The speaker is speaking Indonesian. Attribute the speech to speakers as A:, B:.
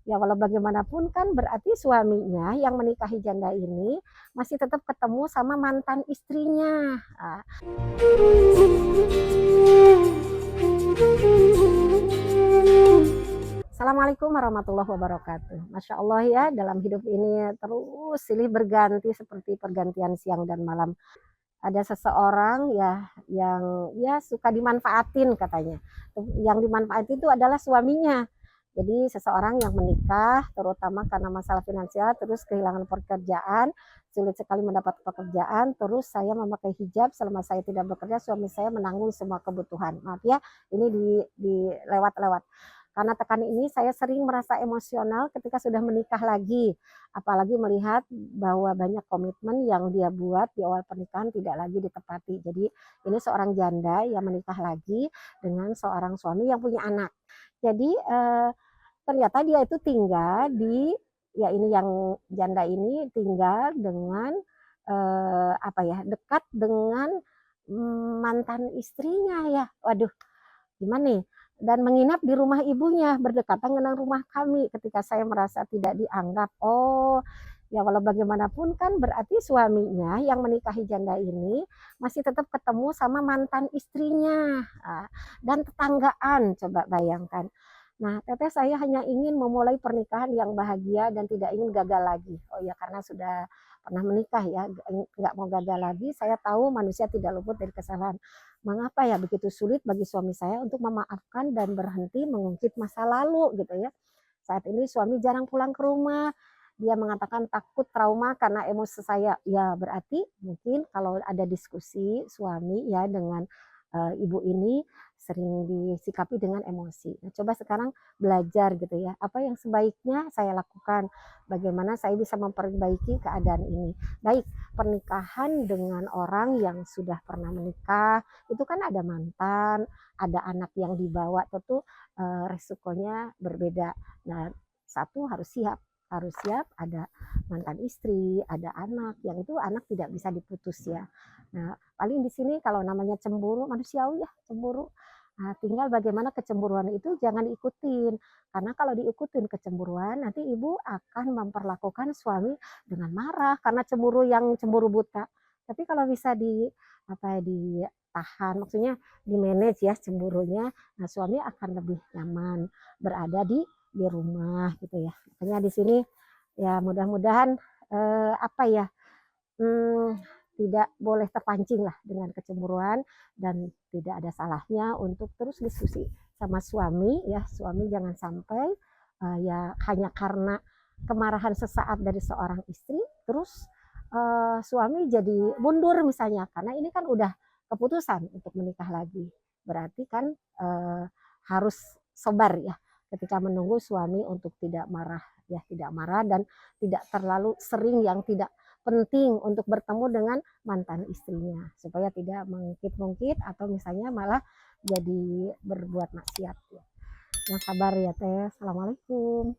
A: Ya walau bagaimanapun kan berarti suaminya yang menikahi janda ini masih tetap ketemu sama mantan istrinya. Assalamualaikum warahmatullahi wabarakatuh. Masya Allah ya, dalam hidup ini terus silih berganti seperti pergantian siang dan malam. Ada seseorang ya yang ya suka dimanfaatin katanya. Yang dimanfaatin itu adalah suaminya. Jadi seseorang yang menikah terutama karena masalah finansial terus kehilangan pekerjaan, sulit sekali mendapat pekerjaan, terus saya memakai hijab selama saya tidak bekerja, suami saya menanggung semua kebutuhan. Maaf ya, ini di lewat-lewat. Karena tekan ini saya sering merasa emosional ketika sudah menikah lagi, apalagi melihat bahwa banyak komitmen yang dia buat di awal pernikahan tidak lagi ditepati. Jadi ini seorang janda yang menikah lagi dengan seorang suami yang punya anak. Jadi ternyata dia itu tinggal di ya ini yang janda ini tinggal dengan apa ya, dekat dengan mantan istrinya ya. Waduh, gimana nih? Dan menginap di rumah ibunya berdekatan dengan rumah kami ketika saya merasa tidak dianggap. Oh, ya walau bagaimanapun kan berarti suaminya yang menikahi janda ini masih tetap ketemu sama mantan istrinya. Dan tetanggaan, coba bayangkan. Nah, teteh saya hanya ingin memulai pernikahan yang bahagia dan tidak ingin gagal lagi. Oh ya, karena sudah pernah menikah ya, nggak mau gagal lagi. Saya tahu manusia tidak luput dari kesalahan. Mengapa ya begitu sulit bagi suami saya untuk memaafkan dan berhenti mengungkit masa lalu gitu ya. Saat ini suami jarang pulang ke rumah. Dia mengatakan takut trauma karena emosi saya. Ya berarti mungkin kalau ada diskusi suami ya dengan ibu ini sering disikapi dengan emosi. Nah, coba sekarang belajar gitu ya. Apa yang sebaiknya saya lakukan? Bagaimana saya bisa memperbaiki keadaan ini? Baik, pernikahan dengan orang yang sudah pernah menikah, itu kan ada mantan, ada anak yang dibawa, tentu resikonya berbeda. Nah, satu harus siap ada mantan istri, ada anak, yang itu anak tidak bisa diputus ya. Nah, paling di sini kalau namanya cemburu, manusiawi ya cemburu. Nah, tinggal bagaimana kecemburuan itu jangan diikutin. Karena kalau diikutin kecemburuan, nanti ibu akan memperlakukan suami dengan marah karena cemburu yang cemburu buta. Tapi kalau bisa apa ya, ditahan, maksudnya di manage ya cemburunya, nah suami akan lebih nyaman berada di rumah gitu ya. Makanya di sini ya mudah-mudahan apa ya, hmm, tidak boleh terpancing lah dengan kecemburuan dan tidak ada salahnya untuk terus diskusi sama suami ya. Suami jangan sampai ya hanya karena kemarahan sesaat dari seorang istri terus suami jadi mundur misalnya, karena ini kan udah keputusan untuk menikah lagi. Berarti kan harus sabar ya ketika menunggu suami untuk tidak marah ya, tidak marah dan tidak terlalu sering yang tidak penting untuk bertemu dengan mantan istrinya supaya tidak mengungkit-ungkit atau misalnya malah jadi berbuat maksiat ya. Yang sabar ya teh. Assalamualaikum.